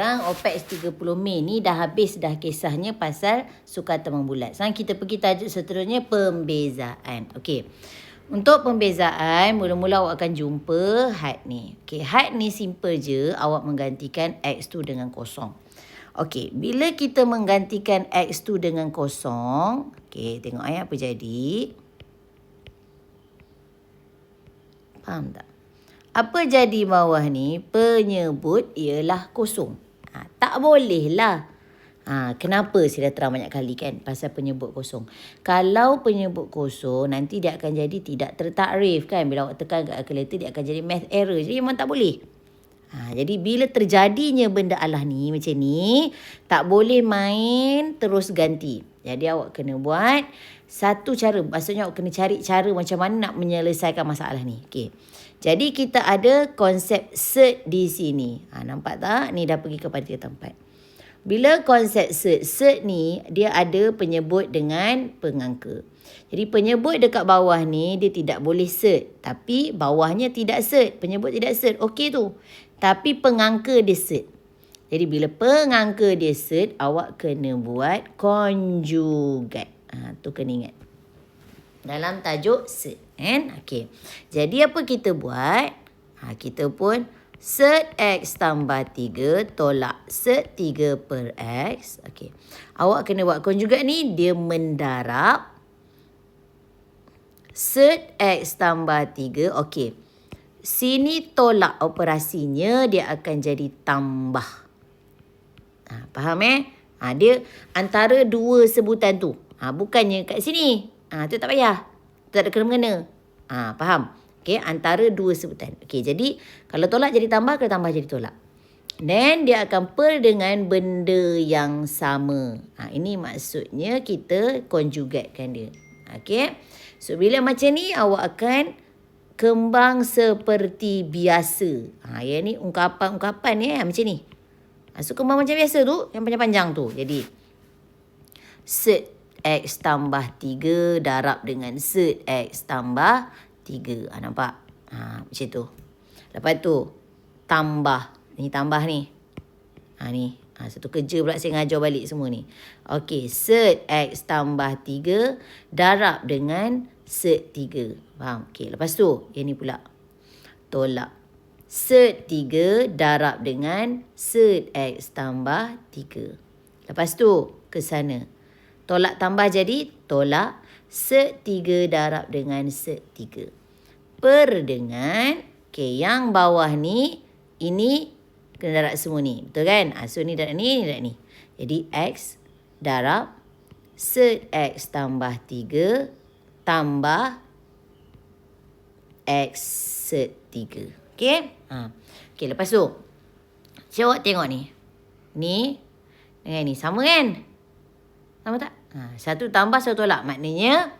Sekarang OPEX 30 Mei ni dah habis dah kisahnya pasal sukan terbang bulat. Sekarang kita pergi tajuk seterusnya, pembezaan. Okey. Untuk pembezaan, mula-mula awak akan jumpa had ni. Okey, had ni simple je, awak menggantikan X tu dengan kosong. Okey, bila kita menggantikan X tu dengan kosong, okey, tengok apa jadi. Faham tak? Apa jadi bawah ni? Penyebut ialah kosong. Tak boleh lah. Kenapa saya dah terang banyak kali kan pasal penyebut kosong. Kalau penyebut kosong, nanti dia akan jadi tidak tertakrif kan. Bila awak tekan kat kalkulator, dia akan jadi math error. Jadi memang tak boleh. Jadi bila terjadinya benda alah ni macam ni, tak boleh main terus ganti. Jadi awak kena buat satu cara. Maksudnya awak kena cari cara macam mana nak menyelesaikan masalah ni. Okey. Jadi kita ada konsep cert di sini. Nampak tak? Ni dah pergi kepada 3 tempat. Bila konsep cert ni dia ada penyebut dengan pengangka. Jadi penyebut dekat bawah ni dia tidak boleh cert. Tapi bawahnya tidak cert. Penyebut tidak cert. Okey tu. Tapi pengangka dia cert. Jadi bila pengangka dia cert, awak kena buat conjugate. Tu kena ingat. Dalam tajuk cert. Okey. Jadi apa kita buat? Kita pun cert X tambah 3 tolak cert 3 per X. Okey. Awak kena buat conjugate ni, dia mendarab cert X tambah 3. Okey. Sini tolak operasinya, dia akan jadi tambah. Faham Dia antara dua sebutan tu. Bukannya kat sini. Tu tak payah. Tak ada kena-mengena. Faham? Okey, antara dua sebutan. Okey, jadi kalau tolak jadi tambah, kalau tambah jadi tolak. Then dia akan per dengan benda yang sama. Ini maksudnya kita conjugatekan dia. Okey. So bila macam ni awak akan kembang seperti biasa. Yang ni ungkapan-ungkapan macam ni. So kembang macam biasa tu, yang panjang-panjang tu. Jadi cert X tambah 3 darab dengan cert X tambah 3. Nampak? Macam tu. Lepas tu, tambah. Ni tambah ni. Ni. Satu kerja pula saya ngajar balik semua ni. Okey, cert X tambah 3 darab dengan cert 3. Faham? Okey, lepas tu, yang ni pula. Tolak. Cert 3 darab dengan cert X tambah 3. Lepas tu, ke sana. Tolak tambah jadi tolak cert 3 darab dengan cert 3. Per dengan, yang bawah ni, ini kena darab semua ni. Betul kan? So ni darab ni, darab ni. Jadi X darab cert X tambah 3 tambah X cert 3. Okey? Okey, lepas tu. Cuba tengok ni. Ni dengan ni. Sama kan? Sama tak? Satu tambah satu tolak. Maknanya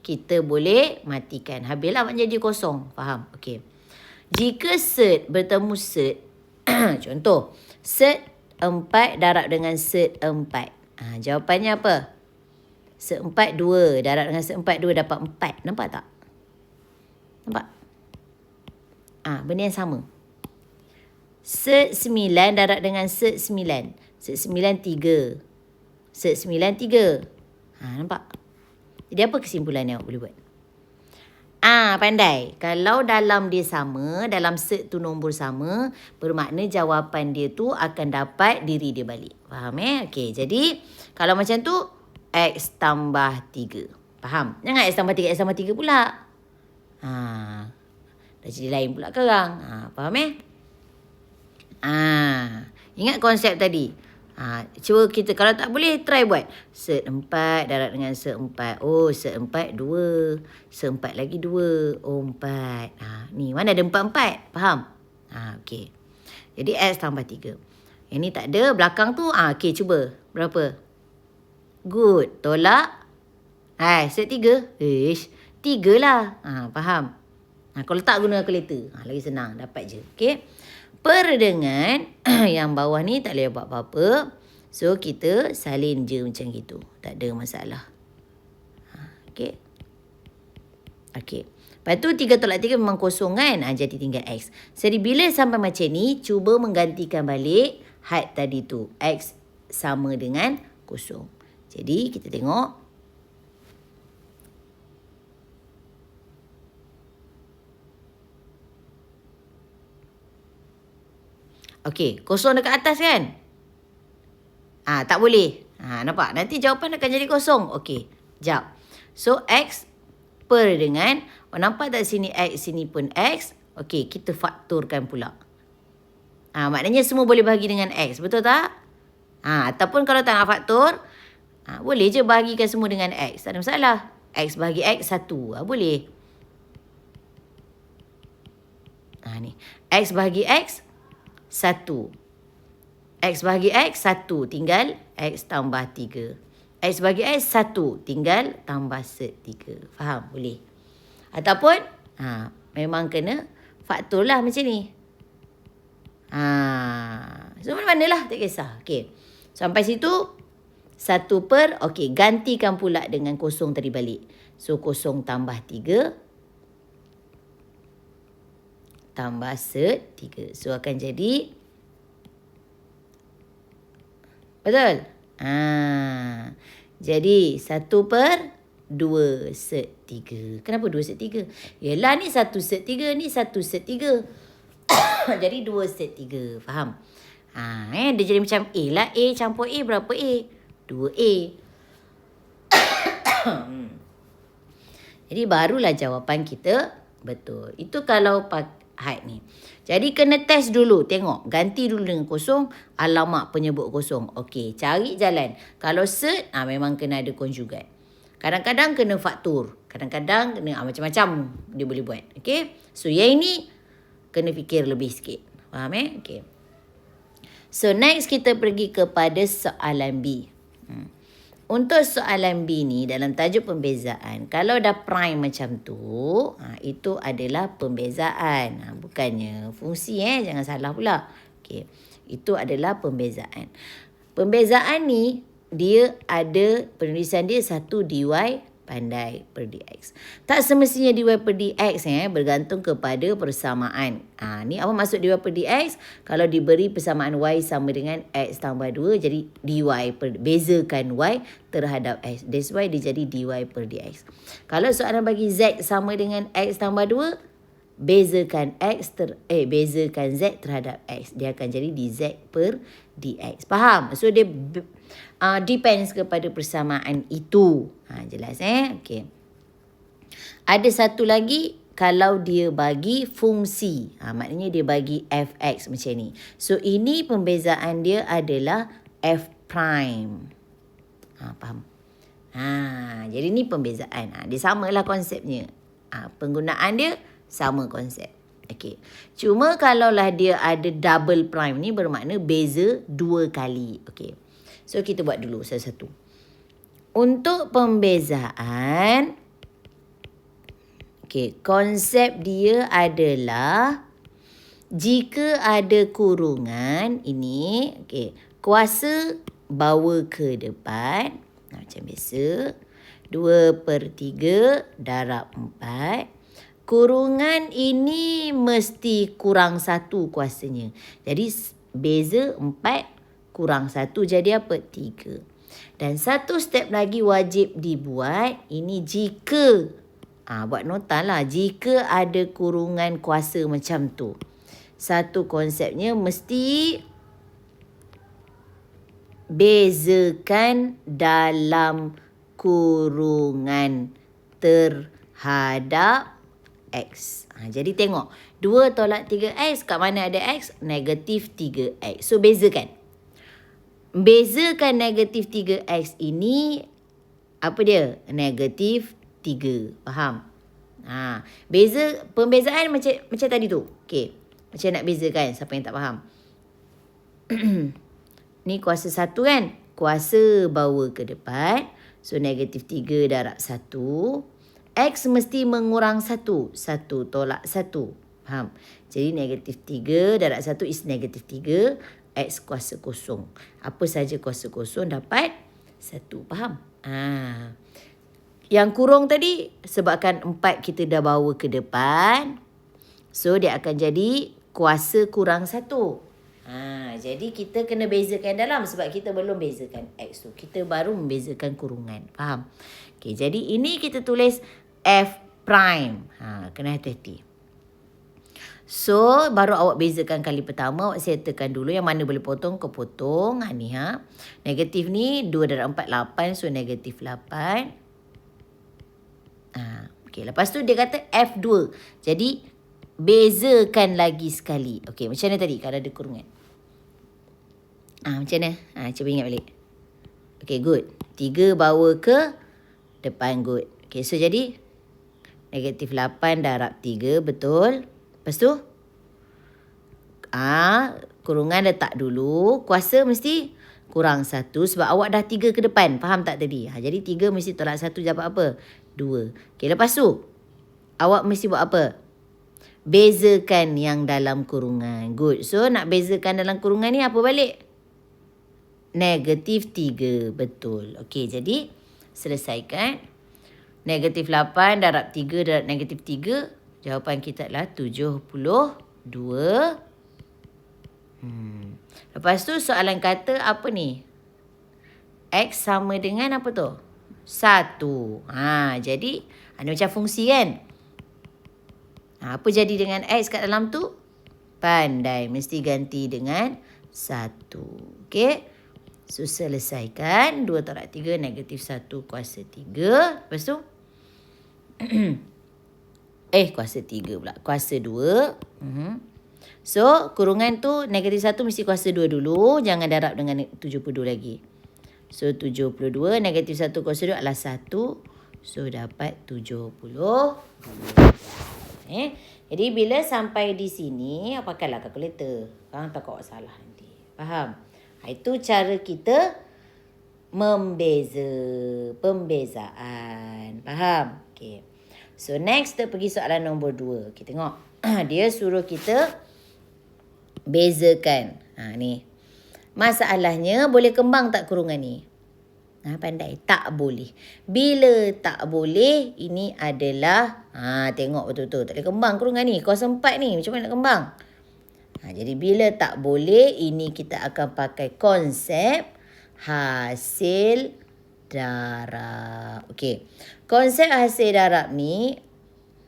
kita boleh matikan. Habislah awak jadi kosong. Faham? Okey. Jika cert bertemu cert. Contoh. Cert 4 darab dengan cert 4. Jawapannya apa? Cert 4 2. Darab dengan cert 4 2 dapat 4. Nampak tak? Nampak? Benda yang sama. Cert 9 darab dengan cert 9. Cert 9 3. Cert 9 3. Nampak? Jadi apa kesimpulan yang awak boleh buat? Pandai. Kalau dalam dia sama, dalam cert tu nombor sama, bermakna jawapan dia tu akan dapat diri dia balik. Faham Okey, jadi kalau macam tu, X tambah 3. Faham? Jangan X tambah 3, X tambah 3 pula. Dah jadi lain pula sekarang. Faham Ingat konsep tadi. Cuba kita, kalau tak boleh, try buat. Cert 4 darab dengan cert 4. Cert 4 2. Cert 4 lagi 2. 4. Ni, mana ada 4 4? Faham? Okey. Jadi X tambah 3. Yang ni tak ada. Belakang tu, okey, cuba. Berapa? Good. Tolak. Cert 3. 3 lah. Faham? Kalau tak guna kalkulator. Lagi senang. Dapat je. Okey. Per dengan yang bawah ni tak boleh buat apa-apa. So, kita salin je macam gitu. Tak ada masalah. Okey. Okey. Lepas tu 3 tolak 3 memang kosong kan. Jadi tinggal X. Jadi bila sampai macam ni, cuba menggantikan balik had tadi tu. X sama dengan kosong. Jadi kita tengok. Okey, kosong dekat atas kan? Tak boleh. Nampak? Nanti jawapan akan jadi kosong. Okey, jap. So, X per dengan, nampak tak sini X, sini pun X. Okey, kita faktorkan pula. Maknanya semua boleh bahagi dengan X. Betul tak? Ataupun kalau tak nak faktor, boleh je bahagikan semua dengan X. Tak ada masalah. X bahagi X, 1. Boleh. Ni. X bahagi X, 1. X bahagi X, 1. Tinggal X tambah 3. X bahagi X, 1. Tinggal tambah set 3. Faham? Boleh. Ataupun, memang kena faktor lah macam ni. So, mana-mana lah. Tak kisah. Okay. Sampai situ, 1 per, okay. Gantikan pula dengan kosong tadi balik. So, kosong tambah 3. Tambah set 3. So, akan jadi betul? Jadi 1 per 2 set 3. Kenapa 2 set 3? Yelah ni 1 set 3, ni 1 set 3. Jadi 2 set 3. Faham? Dia jadi macam A lah. A campur A berapa A? 2A. Jadi barulah jawapan kita betul. Itu kalau had ni. Jadi kena test dulu. Tengok. Ganti dulu dengan kosong. Alamat penyebut kosong. Okey. Cari jalan. Kalau set, memang kena ada konjugat. Kadang-kadang kena faktor. Kadang-kadang kena macam-macam dia boleh buat. Okey. So yang ini kena fikir lebih sikit. Faham Okey. So next kita pergi kepada soalan B. Untuk soalan B ni dalam tajuk pembezaan, kalau dah prime macam tu, itu adalah pembezaan. Bukannya fungsi jangan salah pula. Okey. Itu adalah pembezaan. Pembezaan ni dia ada penulisan dia 1 dy pandai per dx. Tak semestinya dy per dx bergantung kepada persamaan. Ni apa maksud dy per dx? Kalau diberi persamaan y sama dengan x tambah 2, jadi dy per, bezakan y terhadap x. That's why dia jadi dy per dx. Kalau soalan bagi z sama dengan x tambah 2, bezakan bezakan z terhadap x. Dia akan jadi dz per dx. Faham? So dia depends kepada persamaan itu. Jelas Okey. Ada satu lagi, kalau dia bagi fungsi. Maknanya dia bagi fx macam ni. So ini pembezaan dia adalah f prime. Faham? Jadi ni pembezaan. Dia samalah konsepnya. Penggunaan dia sama konsep. Okey. Cuma kalaulah dia ada double prime ni, bermakna beza 2 kali. Okey. So kita buat dulu satu-satu. Untuk pembezaan, konsep dia adalah jika ada kurungan ini, kuasa bawa ke depan, macam biasa, 2/3 darab 4. Kurungan ini mesti kurang 1 kuasanya. Jadi beza 4 kurang 1 jadi apa? 3. Dan satu step lagi wajib dibuat. Ini jika, buat nota lah. Jika ada kurungan kuasa macam tu. Satu konsepnya mesti bezakan dalam kurungan terhadap X. Jadi tengok. 2 tolak 3X. Kat mana ada X? Negatif 3X. So bezakan. Bezakan negatif 3X ini, apa dia? Negatif 3. Faham? Pembezaan macam tadi tu. Okey. Macam nak bezakan, siapa yang tak faham. Ni kuasa 1 kan? Kuasa bawa ke depan. So negatif 3 darab 1. X mesti mengurang 1. 1 tolak 1. Faham? Jadi negatif 3 darab 1 is negatif 3. X kuasa kosong. Apa saja kuasa kosong dapat 1. Faham? Yang kurung tadi, sebabkan 4 kita dah bawa ke depan. So, dia akan jadi kuasa kurang 1. Jadi kita kena bezakan dalam sebab kita belum bezakan X tu. Kita baru membezakan kurungan. Faham? Okey, jadi ini kita tulis F prime. Kena hati-hati. So, baru awak bezakan kali pertama, awak settlekan dulu yang mana boleh potong, kau potong. Ni Negatif ni 2 darab 4, 8. So, negatif 8. Okey, lepas tu dia kata F2. Jadi, bezakan lagi sekali. Okey, macam mana tadi kalau ada kurungan? Macam mana? Cuba ingat balik. Okey, good. 3 bawa ke depan, good. Okey, so jadi negatif 8 darab 3, betul. Lepas tu, kurungan letak dulu. Kuasa mesti kurang 1 sebab awak dah 3 ke depan. Faham tak tadi? Jadi 3 mesti tolak 1 dapat apa? 2. Okey, lepas tu, awak mesti buat apa? Bezakan yang dalam kurungan. Good. So, nak bezakan dalam kurungan ni apa balik? Negatif 3. Betul. Okey, jadi selesaikan. Negatif 8 darab 3 darab negatif 3. Jawapan kita adalah 72. Lepas tu soalan kata apa ni? X sama dengan apa tu? 1. Jadi, ada macam fungsi kan? Apa jadi dengan X kat dalam tu? Pandai. Mesti ganti dengan 1. Okey. So, selesaikan. 2 tolak 3, negatif 1 kuasa 3. Lepas tu? Kuasa 3 pula. Kuasa 2. So, kurungan tu negatif 1 mesti kuasa 2 dulu. Jangan darab dengan 72 lagi. So, 72. Negatif 1 kuasa 2 adalah 1. So, dapat 72. Jadi, bila sampai di sini, pakailah kalkulator. Tak awak salah nanti. Faham? Itu cara kita pembezaan. Faham? Okey. So, next kita pergi soalan nombor 2. Kita tengok. Dia suruh kita bezakan. Ni. Masalahnya, boleh kembang tak kurungan ni? Pandai. Tak boleh. Bila tak boleh, ini adalah, tengok betul-betul. Tak boleh kembang kurungan ni. Kuasa 4 ni. Macam mana nak kembang? Jadi, bila tak boleh, ini kita akan pakai konsep hasil darab. Okey. Konsep hasil darab ni,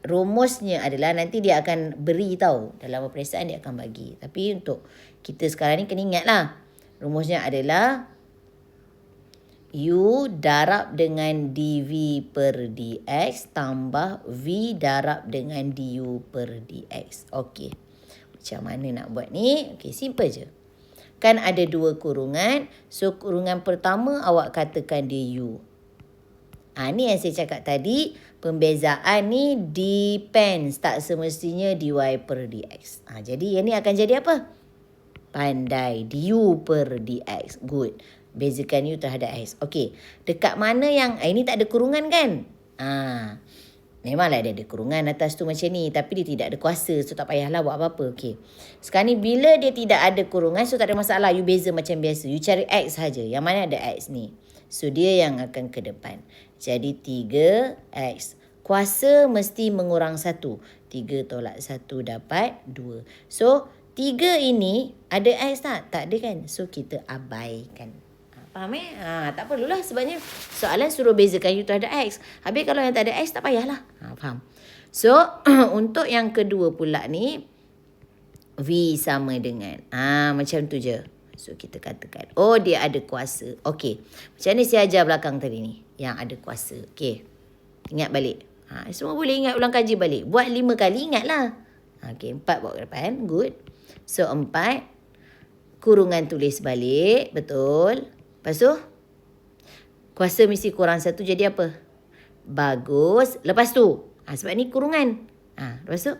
rumusnya adalah nanti dia akan beri tahu. Dalam peperiksaan dia akan bagi. Tapi untuk kita sekarang ni kena ingat lah. Rumusnya adalah U darab dengan dV per dx tambah V darab dengan du per dx. Okey. Macam mana nak buat ni? Okey, simple je. Kan ada 2 kurungan. So, kurungan pertama awak katakan dia U. Ni yang saya cakap tadi. Pembezaan ni depends. Tak semestinya dy per dx. Jadi, yang ni akan jadi apa? Pandai. Du per dx. Good. Bezakan U terhadap X. Okey. Dekat mana yang... ini tak ada kurungan kan? Memanglah dia ada kurungan atas tu macam ni. Tapi dia tidak ada kuasa. So, tak payahlah buat apa-apa. Okey. Sekarang ni, bila dia tidak ada kurungan, so tak ada masalah. You beza macam biasa. You cari X saja. Yang mana ada X ni. So, dia yang akan ke depan. Jadi, 3X. Kuasa mesti mengurang 1. 3 tolak 1 dapat 2. So, 3 ini ada X tak? Tak ada kan? So, kita abaikan. Faham tak perlulah sebabnya soalan suruh bezakan U terhadap X. Habis kalau yang tak ada X, tak payahlah. Faham? So, untuk yang kedua pula ni, V sama dengan. Macam tu je. So, kita katakan. Oh, dia ada kuasa. Okey. Macam mana saya ajar belakang tadi ni? Yang ada kuasa. Okey. Ingat balik. Semua boleh ingat ulang kaji balik. Buat 5 kali, ingatlah. Okey, 4 bawa ke depan. Good. So, 4. Kurungan tulis balik. Betul. Lepas tu, kuasa mesti kurang 1 jadi apa? Bagus. Lepas tu, sebab ni kurungan. Lepas tu,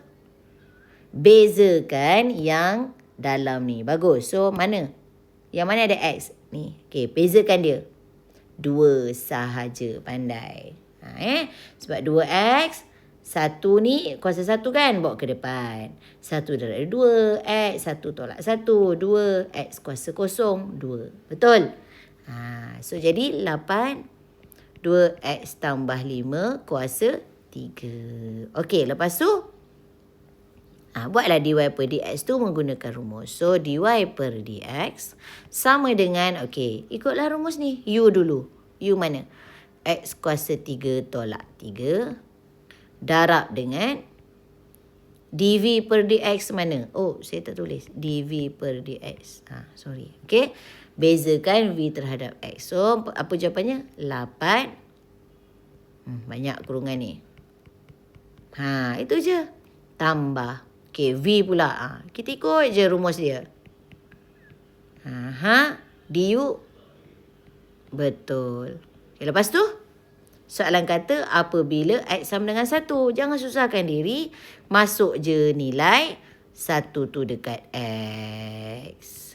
bezakan yang dalam ni. Bagus. So, mana? Yang mana ada X? Ni. Okay, bezakan dia. 2 sahaja. Pandai. Sebab 2X, 1 ni kuasa 1 kan? Bawa ke depan. 1 darab 2, X, 1 tolak 1, 2, X kuasa kosong, 2. Betul? So, jadi 8, 2X tambah 5 kuasa 3. Okey, lepas tu, Buatlah dy per dx tu menggunakan rumus. So, dy per dx sama dengan, okey, ikutlah rumus ni. U dulu. U mana? X kuasa 3 tolak 3 darab dengan dv per dx mana? Oh, saya tak tulis. dv per dx. Sorry. Okey. Bezakan v terhadap x. So, apa jawapannya? 8. Banyak kurungan ni. Itu je. Tambah. Okey, v pula. Kita ikut je rumus dia. Du. Betul. Okay, lepas tu, soalan kata apabila x sama dengan 1. Jangan susahkan diri. Masuk je nilai 1 tu dekat x.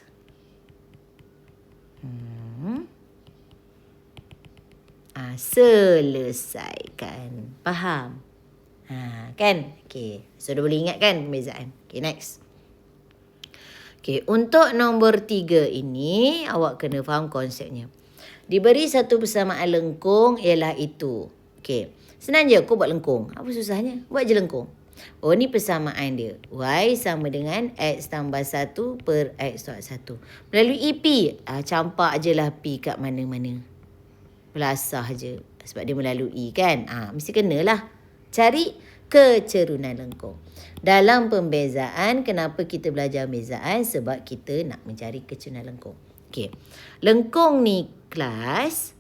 Selesaikan. Faham? Kan? Okay. So, dah boleh ingat kan pembezaan? Okay, next. Okay, untuk nombor 3 ini, awak kena faham konsepnya. Diberi satu persamaan lengkung ialah itu. Okay. Senang je kau buat lengkung. Apa susahnya? Buat je lengkung. Oh, ni persamaan dia. Y sama dengan X tambah 1 per X tolak 1. Melalui P. Campak je lah P kat mana-mana. Belasah je. Sebab dia melalui kan. Mesti kenalah. Cari kecerunan lengkung. Dalam pembezaan, kenapa kita belajar pembezaan? Sebab kita nak mencari kecerunan lengkung. Okay. Lengkung ni kelas,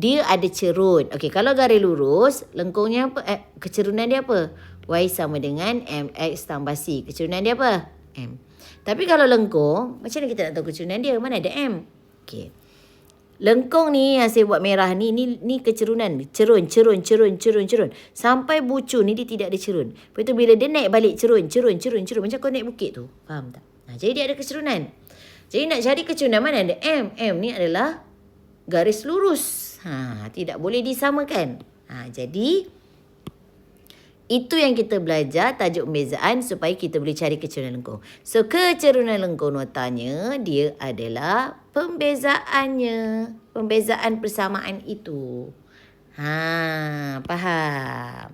dia ada cerun. Okay, kalau garis lurus, lengkungnya apa? Kecerunan dia apa? Y sama dengan MX tambah C. Kecerunan dia apa? M. Tapi kalau lengkung, macam mana kita nak tahu kecerunan dia? Mana ada M? Okay. Lengkung ni yang saya buat merah ni kecerunan. Cerun. Sampai bucu ni dia tidak ada cerun. Lepas tu bila dia naik balik cerun. Macam kau naik bukit tu. Faham tak? Jadi dia ada kecerunan. Jadi nak cari kecerunan mana ada M. M ni adalah garis lurus. Tidak boleh disamakan. Jadi itu yang kita belajar tajuk pembezaan supaya kita boleh cari kecerunan lengkung. So, kecerunan lengkung notanya dia adalah pembezaannya. Pembezaan persamaan itu. Faham?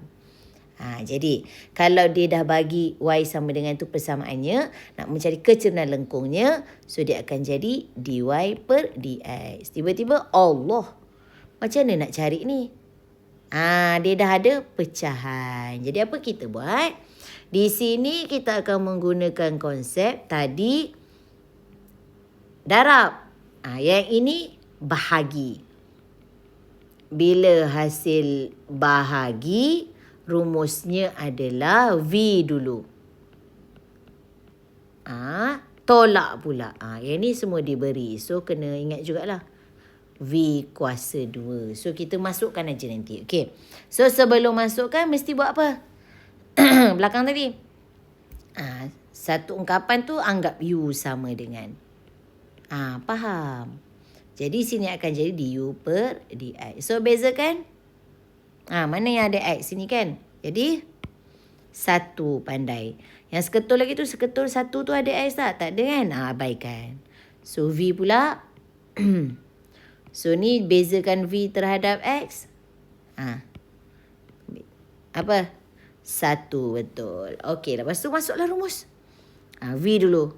Jadi, kalau dia dah bagi Y sama dengan tu persamaannya, nak mencari kecerunan lengkungnya, so dia akan jadi dy per dx. Tiba-tiba, Allah, macam mana nak cari ni? Dia dah ada pecahan. Jadi apa kita buat? Di sini kita akan menggunakan konsep tadi darab. Yang ini bahagi. Bila hasil bahagi, rumusnya adalah V dulu. Tolak pula. Yang ni semua diberi. So kena ingat jugalah. V kuasa 2. So, kita masukkan aja nanti. Okay. So, sebelum masukkan, mesti buat apa? Belakang tadi. Satu ungkapan tu, anggap U sama dengan. Faham? Jadi, sini akan jadi du per dx. So, bezakan. Mana yang ada x sini kan? Jadi, 1 pandai. Yang seketul lagi tu, seketul 1 tu ada x tak? Tak ada kan? Abaikan. So, V pula. So, ni bezakan V terhadap X. Apa? 1, betul. Okey, lepas tu masuklah rumus. V dulu.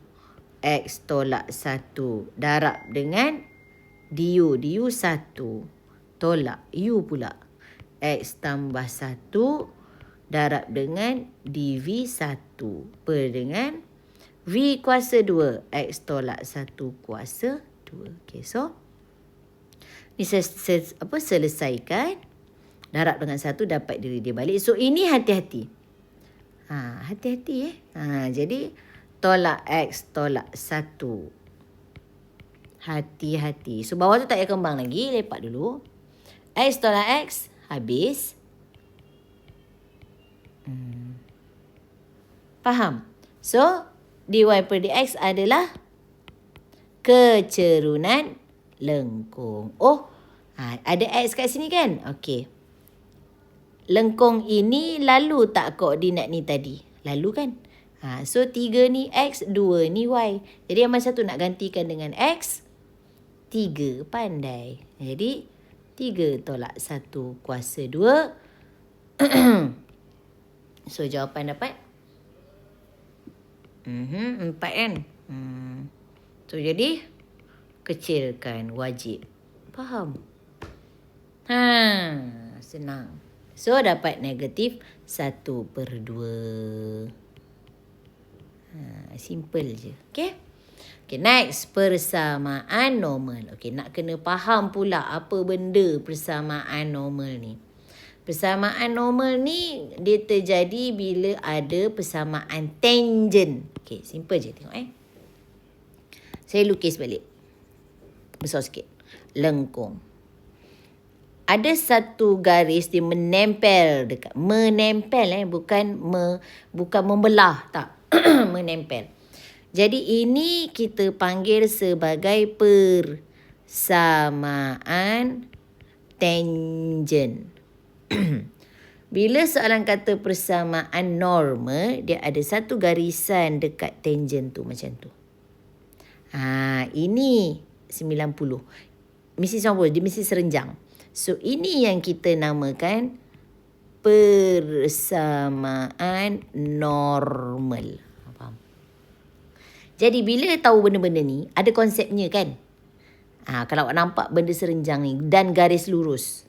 X tolak 1 darab dengan du. Du 1. Tolak U pula. X tambah 1 darab dengan dv 1 per dengan V kuasa 2. X tolak 1 kuasa 2. Okey, so ni selesaikan. Darab dengan 1 dapat diri dia balik. So, ini hati-hati. Hati-hati jadi, tolak X tolak 1. Hati-hati. So, bawah tu tak payah kembang lagi. Lepak dulu. X tolak X. Habis. Faham? So, dy per dx adalah kecerunan lengkung. Ada X kat sini kan? Okey. Lengkung ini lalu tak koordinat ni tadi? Lalu kan? So, 3 ni X, 2 ni Y. Jadi, yang mana satu nak gantikan dengan X? 3 pandai. Jadi, 3 tolak 1 kuasa 2. So, jawapan dapat 4 kan. So jadi kecilkan wajib. Faham? Senang. So dapat negatif 1/2. Simple je. Okay? Okay, next. Persamaan normal. Okay, nak kena faham pula apa benda persamaan normal ni. Persamaan normal ni dia terjadi bila ada persamaan tangent. Okay, simple je tengok Saya lukis balik. Besar sikit. Lengkung. Ada satu garis dia menempel dekat. Menempel bukan membelah, tak. Menempel. Jadi ini kita panggil sebagai persamaan tangent. Bila soalan kata persamaan normal, dia ada satu garisan dekat tangent tu macam tu. Ini 90. Mesti 90, dia mesti serenjang. So ini yang kita namakan persamaan normal. Faham? Jadi bila tahu benda-benda ni, ada konsepnya kan? Kalau awak nampak benda serenjang ni dan garis lurus.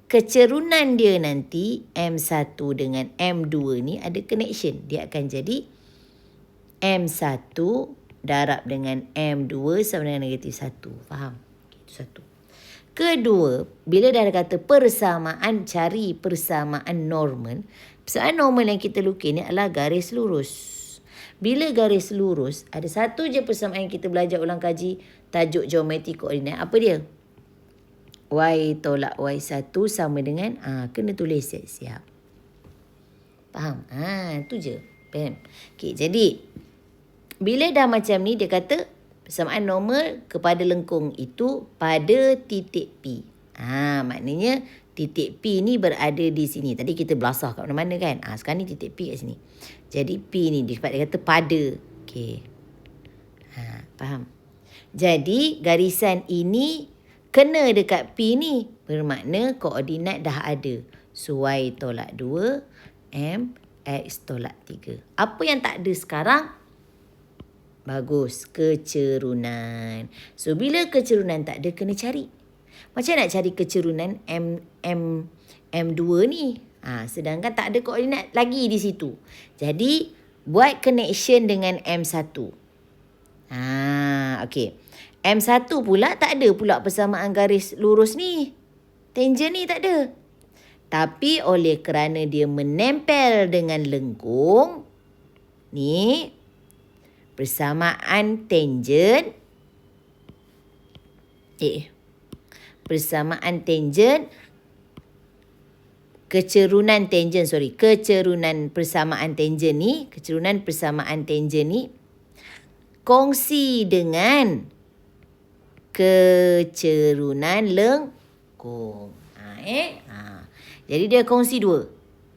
Kecerunan dia nanti M1 dengan M2 ni ada connection. Dia akan jadi M1 darab dengan M2 sama dengan negatif 1. Faham? Itu satu. Kedua, bila dah kata persamaan, cari persamaan normal. Persamaan normal yang kita lukis ni adalah garis lurus. Bila garis lurus, ada satu je persamaan yang kita belajar ulang kaji, tajuk geometri koordinat. Apa dia? Y tolak Y1 sama dengan, kena tulis siap-siap. Faham? Itu je. Faham? Okay, jadi, bila dah macam ni, dia kata, persamaan normal kepada lengkung itu pada titik P. Maknanya, titik P ni berada di sini. Tadi kita belasah kat mana-mana kan? Sekarang ni titik P kat sini. Jadi, P ni, dia kata pada. Okay. Faham? Jadi, garisan ini kena dekat P ni. Bermakna koordinat dah ada. So, Y tolak 2, M, X tolak 3. Apa yang tak ada sekarang? Bagus. Kecerunan. So, bila kecerunan tak ada, kena cari. Macam nak cari kecerunan M2 ni? Sedangkan tak ada koordinat lagi di situ. Jadi, buat connection dengan M1. Okey. M1 pula tak ada pula persamaan garis lurus ni. Tangent ni tak ada. Tapi oleh kerana dia menempel dengan lengkung, ni persamaan tangent. Persamaan tangent. Kecerunan persamaan tangent ni. Kecerunan persamaan tangent ni. Kongsi dengan kecerunan lengkung. Jadi dia kongsi dua.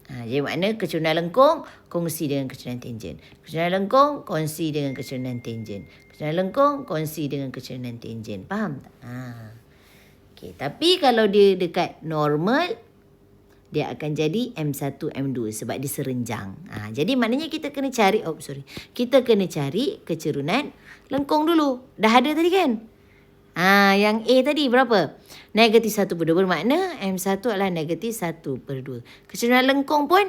Jadi makna kecerunan lengkung kongsi dengan kecerunan tangent. Kecerunan lengkung kongsi dengan kecerunan tangent. Kecerunan lengkung kongsi dengan kecerunan tangent. Faham tak? Okay. Tapi kalau dia dekat normal, dia akan jadi M1, M2 sebab dia serenjang. Jadi maknanya kita kena cari, kita kena cari kecerunan lengkung dulu. Dah ada tadi kan? Yang A tadi berapa? Negatif 1/2. Bermakna M1 adalah negatif 1/2. Kecerunan lengkung pun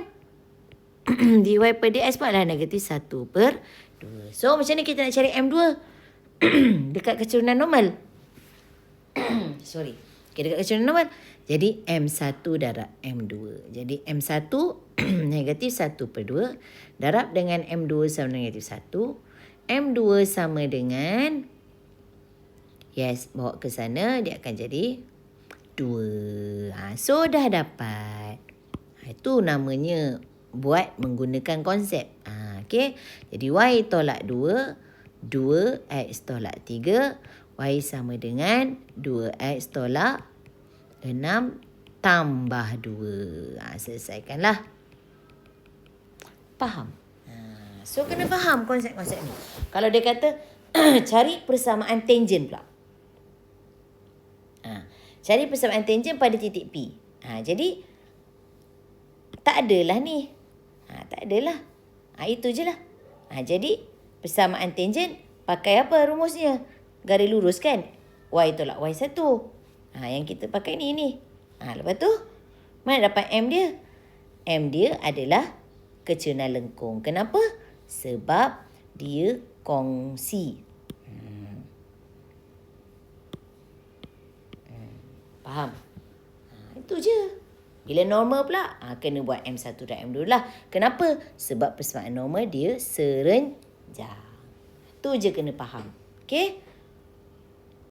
dy per dx pun adalah negatif 1/2. So macam ni kita nak cari M2? Dekat kecerunan normal. Okay, dekat kecerunan normal. Jadi M1 darab M2. Jadi M1 negatif 1/2 darab dengan M2 sama dengan negatif 1. M2 sama dengan, bawa ke sana, dia akan jadi 2. So, dah dapat. Itu namanya buat menggunakan konsep. Okay. Jadi, Y tolak 2, 2X tolak 3, Y sama dengan 2X tolak 6 tambah 2. Selesaikanlah. Faham? So, kena faham konsep-konsep ni. Kalau dia kata, cari persamaan tangent pula. Cari persamaan tangent pada titik P. Jadi, tak adalah ni. Tak adalah. Itu je lah. Jadi persamaan tangent pakai apa rumusnya? Garis lurus kan? Y tolak Y1. Yang kita pakai ni. Lepas tu, mana dapat M dia? M dia adalah kecerahan lengkung. Kenapa? Sebab dia kongsi. Faham? Itu je. Bila normal pula, kena buat M1 dan M2 lah. Kenapa? Sebab persamaan normal dia serenjang. Tu je kena faham. Okey?